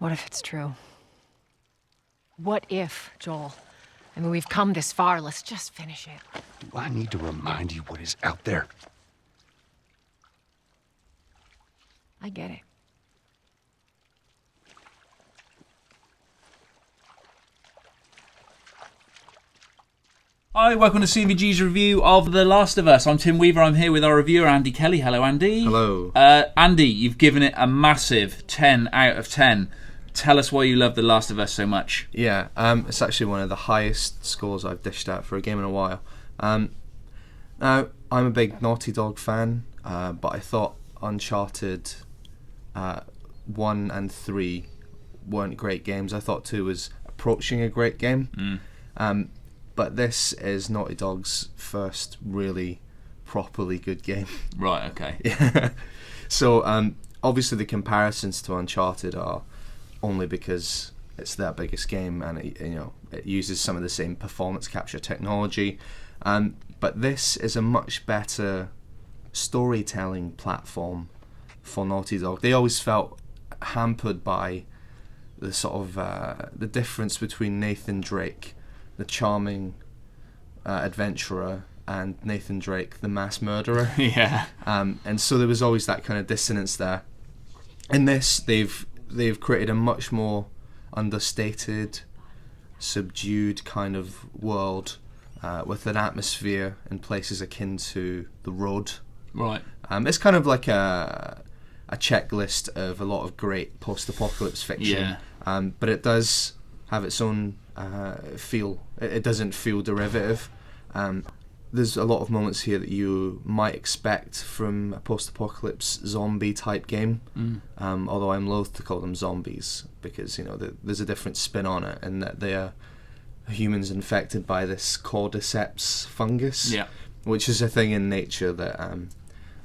What if it's true? What if, Joel? I mean, we've come this far. Let's just finish it. Do I need to remind you what is out there? I get it. Hi, welcome to CVG's review of The Last of Us. I'm Tim Weaver. I'm here with our reviewer, Andy Kelly. Hello, Andy. Hello. Andy, you've given it a massive 10 out of 10. Tell us why you love The Last of Us so much. Yeah, it's actually one of the highest scores I've dished out for a game in a while. Now, I'm a big Naughty Dog fan, but I thought Uncharted 1 and 3 weren't great games. I thought 2 was approaching a great game. But this is Naughty Dog's first really properly good game. Right, okay. Yeah. So obviously the comparisons to Uncharted are only because it's their biggest game, and it uses some of the same performance capture technology. But this is a much better storytelling platform for Naughty Dog. They always felt hampered by the sort of the difference between Nathan Drake, the charming adventurer, and Nathan Drake, the mass murderer. Yeah. And so there was always that kind of dissonance there. In this, they've created a much more understated, subdued kind of world with an atmosphere and places akin to The Road. Right. It's kind of like a checklist of a lot of great post-apocalypse fiction. Yeah. But it does have its own feel. It doesn't feel derivative. There's a lot of moments here that you might expect from a post-apocalypse zombie type game. Although I'm loath to call them zombies because there's a different spin on it, and that they are humans infected by this cordyceps fungus, which is a thing in nature that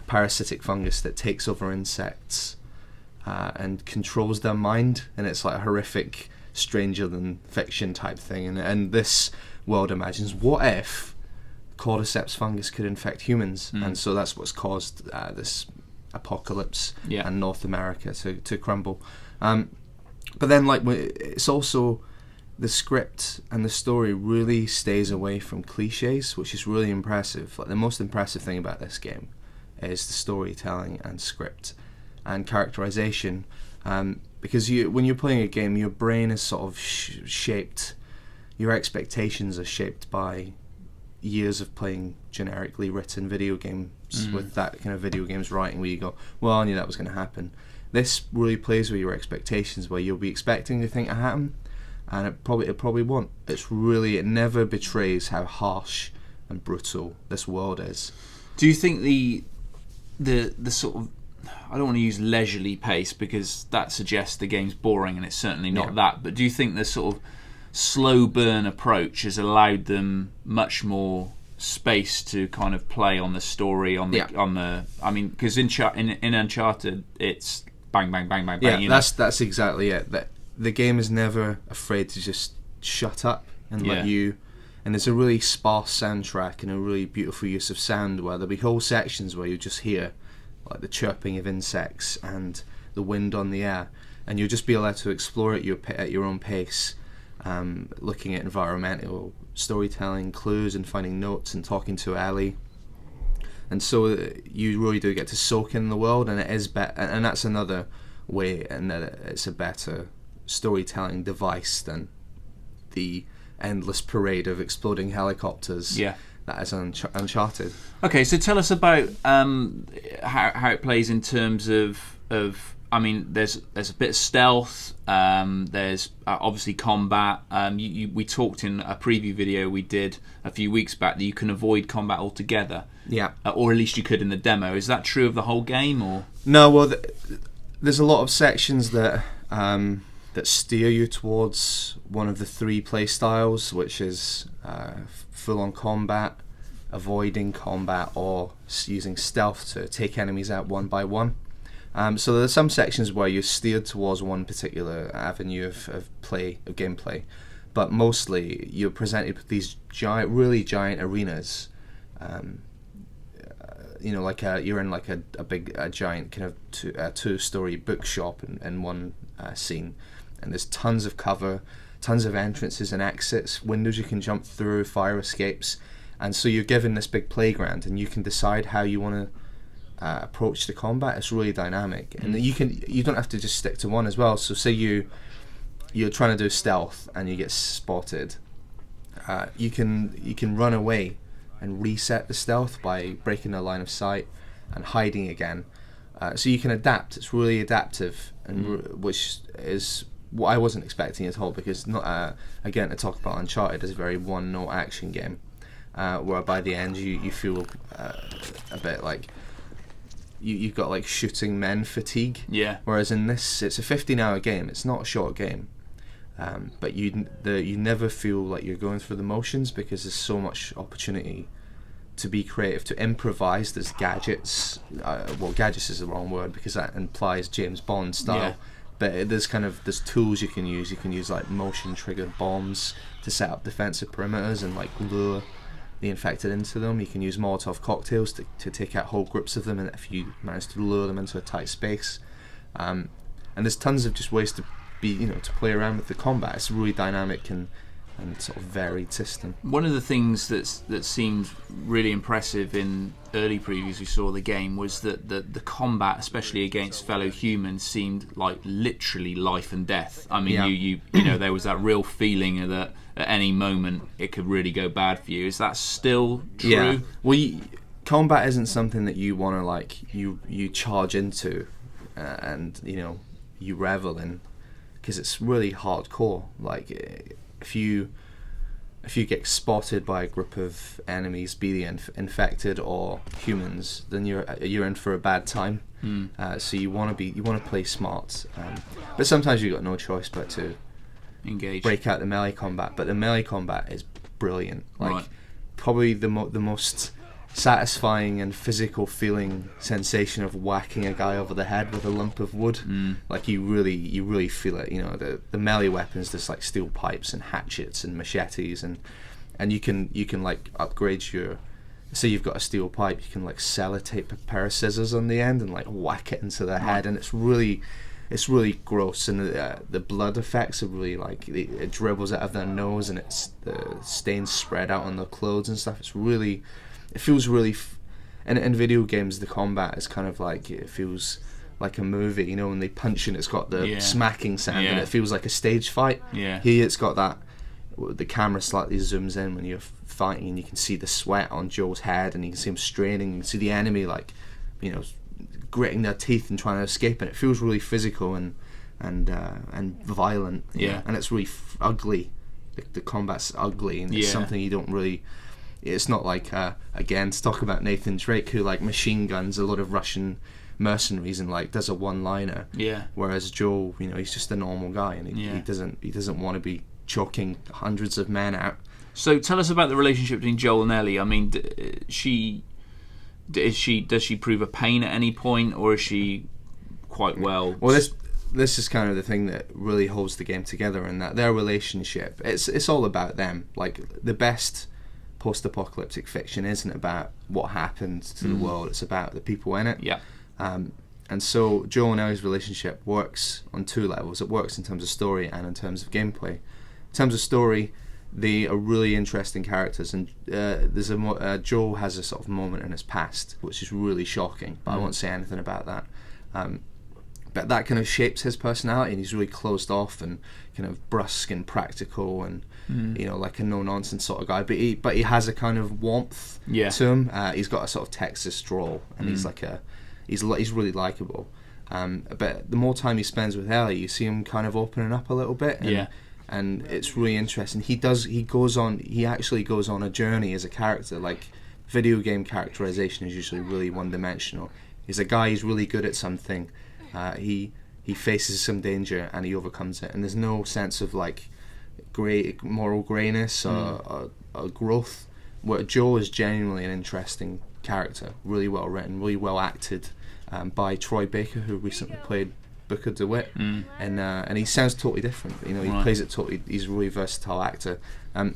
parasitic fungus that takes over insects and controls their mind, and it's like a horrific, stranger than fiction type thing. And this world imagines, what if cordyceps fungus could infect humans? And so that's what's caused this apocalypse and North America to crumble. But then it's also the script and the story really stays away from cliches, which is really impressive. Like, the most impressive thing about this game is the storytelling and script and characterization, because when you're playing a game, your brain is sort of shaped, your expectations are shaped by years of playing generically written video games with that kind of video games writing, where you go, well, I knew that was going to happen. This really plays with your expectations, where you'll be expecting the thing to happen, and it probably won't. It never betrays how harsh and brutal this world is. Do you think the sort of, I don't want to use leisurely pace because that suggests the game's boring, and it's certainly not that, but do you think the sort of slow burn approach has allowed them much more space to kind of play on the story, on the I mean, because in Uncharted it's bang bang bang bang bang. That's exactly it. That the game is never afraid to just shut up and let you. And there's a really sparse soundtrack and a really beautiful use of sound, where there'll be whole sections where you just hear like the chirping of insects and the wind on the air, and you'll just be allowed to explore it at your own pace, looking at environmental storytelling clues and finding notes and talking to Ellie. And so you really do get to soak in the world, and it is and that's another way, and that it's a better storytelling device than the endless parade of exploding helicopters that is Uncharted. Okay, so tell us about how it plays in terms of I mean, there's a bit of stealth. There's obviously combat. We talked in a preview video we did a few weeks back that you can avoid combat altogether. Yeah, or at least you could in the demo. Is that true of the whole game, or no? Well, there's a lot of sections that steer you towards one of the three play styles, which is full-on combat, avoiding combat, or using stealth to take enemies out one by one. So there are some sections where you're steered towards one particular avenue of gameplay, but mostly you're presented with these really giant arenas. You're in a giant kind of two-story bookshop in one scene, and there's tons of cover, tons of entrances and exits, windows you can jump through, fire escapes, and so you're given this big playground, and you can decide how you want to approach the combat. It's really dynamic, and you don't have to just stick to one as well. So say you're trying to do stealth and you get spotted, you can run away and reset the stealth by breaking the line of sight and hiding again. So you can adapt. It's really adaptive, and which is what I wasn't expecting at all, because not again, to talk about Uncharted, is a very one-note action game, where by the end you feel a bit like you've got like shooting men fatigue. Yeah. Whereas in this, it's a 15-hour game. It's not a short game, but you never feel like you're going through the motions, because there's so much opportunity to be creative, to improvise. There's gadgets. Well, gadgets is the wrong word, because that implies James Bond style. Yeah. But there's tools you can use. You can use like motion triggered bombs to set up defensive perimeters and like lure the infected into them. You can use Molotov cocktails to take out whole groups of them, and if you manage to lure them into a tight space. And there's tons of just ways to to play around with the combat. It's really dynamic and sort of varied system. One of the things that seemed really impressive in early previews we saw of the game was that the combat, especially against fellow humans, seemed like literally life and death. I mean, Yeah. you know, there was that real feeling that at any moment it could really go bad for you. Is that still true? Yeah. Well, combat isn't something that you want to like you charge into and you revel in, because it's really hardcore. Like if you get spotted by a group of enemies, be they infected or humans, then you're in for a bad time. So you want to play smart, but sometimes you've got no choice but to Engage. break out the melee combat. But the melee combat is brilliant. Like Right. probably the most satisfying and physical feeling sensation of whacking a guy over the head with a lump of wood. Like you really feel it. The melee weapons, there's like steel pipes and hatchets and machetes, and you can like upgrade your. Say you've got a steel pipe, you can like sellotape a pair of scissors on the end and like whack it into their head, and it's really gross, and the blood effects are really like it dribbles out of their nose, and it's the stains spread out on their clothes and stuff. It feels really in video games, the combat is kind of like, it feels like a movie, when they punch and it's got the smacking sound, and it feels like a stage fight. Yeah. Here it's got that, the camera slightly zooms in when you're fighting, and you can see the sweat on Joel's head, and you can see him straining, and you can see the enemy like gritting their teeth and trying to escape, and it feels really physical and violent. Yeah. And it's really ugly. The combat's ugly, and it's something you don't really. It's not like again, to talk about Nathan Drake, who like machine guns a lot of Russian mercenaries and like does a one-liner. Yeah. Whereas Joel, he's just a normal guy, and he doesn't want to be choking hundreds of men out. So tell us about the relationship between Joel and Ellie. I mean, does she prove a pain at any point, or is she quite well? Well, this is kind of the thing that really holds the game together, and that their relationship, it's all about them. Like the best post-apocalyptic fiction isn't about what happened to the world, it's about the people in it. Yeah. And so Joel and Ellie's relationship works on two levels. It works in terms of story and in terms of gameplay. In terms of story, they are really interesting characters, and Joel has a sort of moment in his past which is really shocking, but I won't say anything about that. But that kind of shapes his personality, and he's really closed off and kind of brusque and practical, and like a no-nonsense sort of guy. But he has a kind of warmth to him. He's got a sort of Texas drawl, and he's really likable. But the more time he spends with Ellie, you see him kind of opening up a little bit. And it's really interesting. He actually goes on a journey as a character. Like video game characterization is usually really one-dimensional. He's a guy who's really good at something. He faces some danger and he overcomes it, and there's no sense of like moral greyness or growth. Where Joel is genuinely an interesting character, really well written, really well acted, by Troy Baker, who recently played Booker DeWitt, and he sounds totally different. He plays it totally. He's a really versatile actor.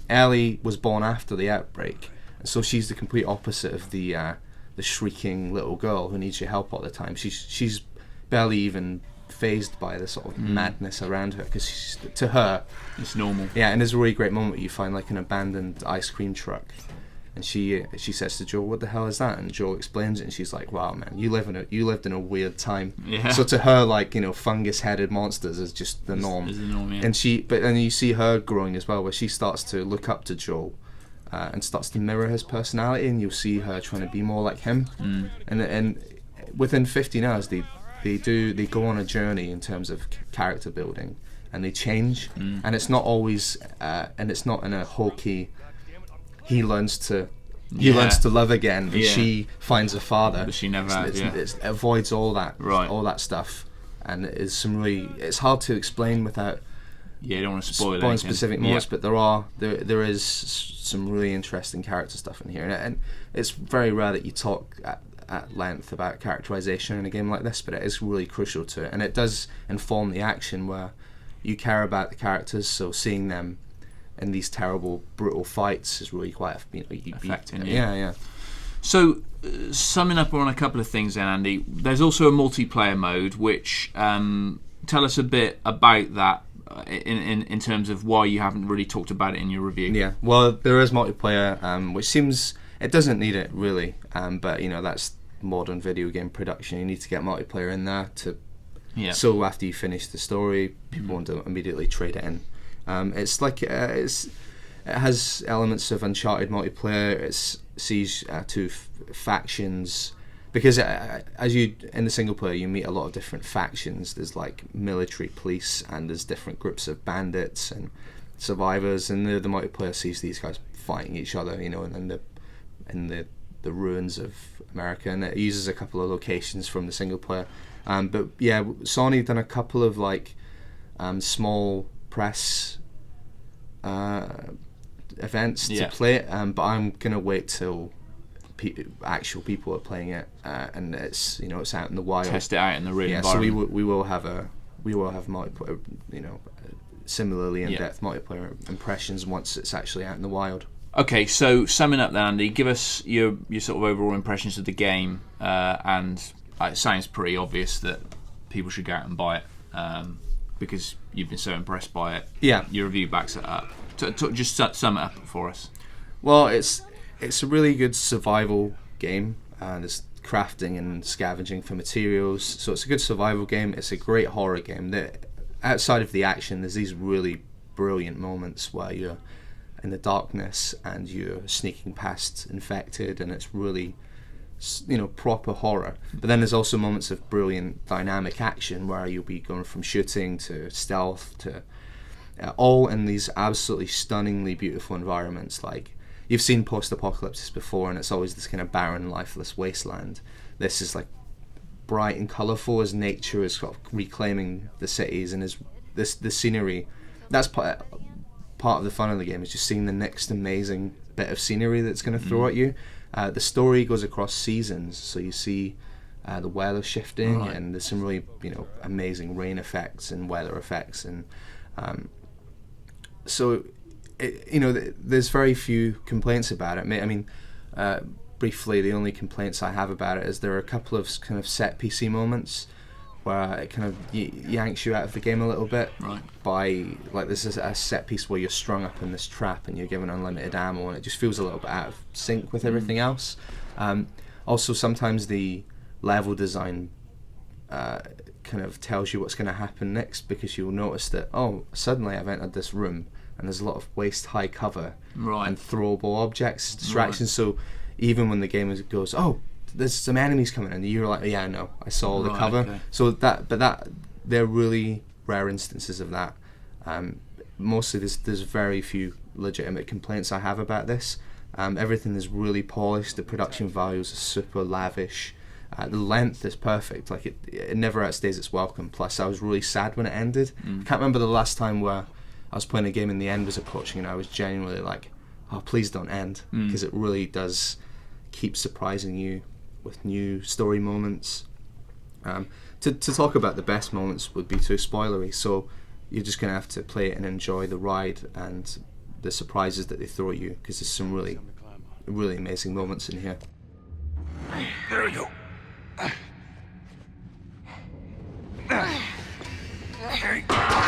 Ellie was born after the outbreak, and so she's the complete opposite of the shrieking little girl who needs your help all the time. She's barely even phased by the sort of madness around her, because to her, it's normal. Yeah, and there's a really great moment where you find like an abandoned ice cream truck, and she says to Joel, "What the hell is that?" And Joel explains it, and she's like, "Wow, man, you lived in a weird time." Yeah. So to her, like, you know, fungus-headed monsters is just the norm. Is the norm, yeah. And then you see her growing as well, where she starts to look up to Joel, and starts to mirror his personality, and you'll see her trying to be more like him. And within 15 hours, they go on a journey in terms of character building, and they change. And it's not always, and it's not in a hokey. He learns to love again, and she finds a father. But she never has, It avoids all that, Right. all that stuff, and it is some really. It's hard to explain without Yeah, you don't want to spoil spoiling anything. specific moments, but there is some really interesting character stuff in here, and it's very rare that you talk at length about characterization in a game like this, but it is really crucial to it, and it does inform the action where you care about the characters, so seeing them in these terrible, brutal fights is really quite, affecting you. Yeah. So, summing up on a couple of things then, Andy, there's also a multiplayer mode, which tell us a bit about that in terms of why you haven't really talked about it in your review. Yeah, well, there is multiplayer, which seems, it doesn't need it really, but that's modern video game production. You need to get multiplayer in there so after you finish the story, people won't immediately trade it in. It's like it has elements of Uncharted multiplayer. It sees two factions, because as you in the single player you meet a lot of different factions. There's like military, police, and there's different groups of bandits and survivors, and the multiplayer sees these guys fighting each other, in the ruins of America, and it uses a couple of locations from the single player. But yeah, Sony done a couple of like small press events to play it, but I'm gonna wait till actual people are playing it, and it's it's out in the wild. Test it out in the real environment. environment. So we will have multiplayer, similarly in-depth multiplayer impressions once it's actually out in the wild. Okay, so summing up then, Andy, give us your sort of overall impressions of the game, and it sounds pretty obvious that people should go out and buy it, because you've been so impressed by it. Yeah. Your review backs it up. Just sum it up for us. Well, it's a really good survival game. There's crafting and scavenging for materials, so it's a good survival game. It's a great horror game. Outside of the action, there's these really brilliant moments where you're in the darkness and you're sneaking past infected, and it's really proper horror. But then there's also moments of brilliant dynamic action where you'll be going from shooting to stealth to all in these absolutely stunningly beautiful environments. Like, you've seen post-apocalypses before, and it's always this kind of barren, lifeless wasteland. This is like bright and colourful as nature is sort of reclaiming the cities, and the scenery. That's part of the fun of the game, is just seeing the next amazing bit of scenery that's going to throw at you. The story goes across seasons, so you see the weather shifting, and there's some really amazing rain effects and weather effects, and so there's very few complaints about it. I mean, briefly, the only complaints I have about it is there are a couple of kind of set PC moments where it kind of yanks you out of the game a little bit. Right. By, like, this is a set piece where you're strung up in this trap and you're given unlimited ammo, and it just feels a little bit out of sync with everything else. Also, sometimes the level design kind of tells you what's going to happen next, because you'll notice that, suddenly I've entered this room and there's a lot of waist-high cover and throwable objects, distractions. So even when the game goes, there's some enemies coming in, you're like, yeah, no, I saw all the cover. Okay. So they're really rare instances of that. Mostly there's very few legitimate complaints I have about this. Everything is really polished. The production values are super lavish. The length is perfect. Like, it never outstays its welcome. Plus, I was really sad when it ended. I can't remember the last time where I was playing a game and the end was approaching and I was genuinely like, please don't end, because it really does keep surprising you with new story moments. To talk about the best moments would be too spoilery, so you're just going to have to play it and enjoy the ride and the surprises that they throw at you, because there's some really, really amazing moments in here. There we go. Hey.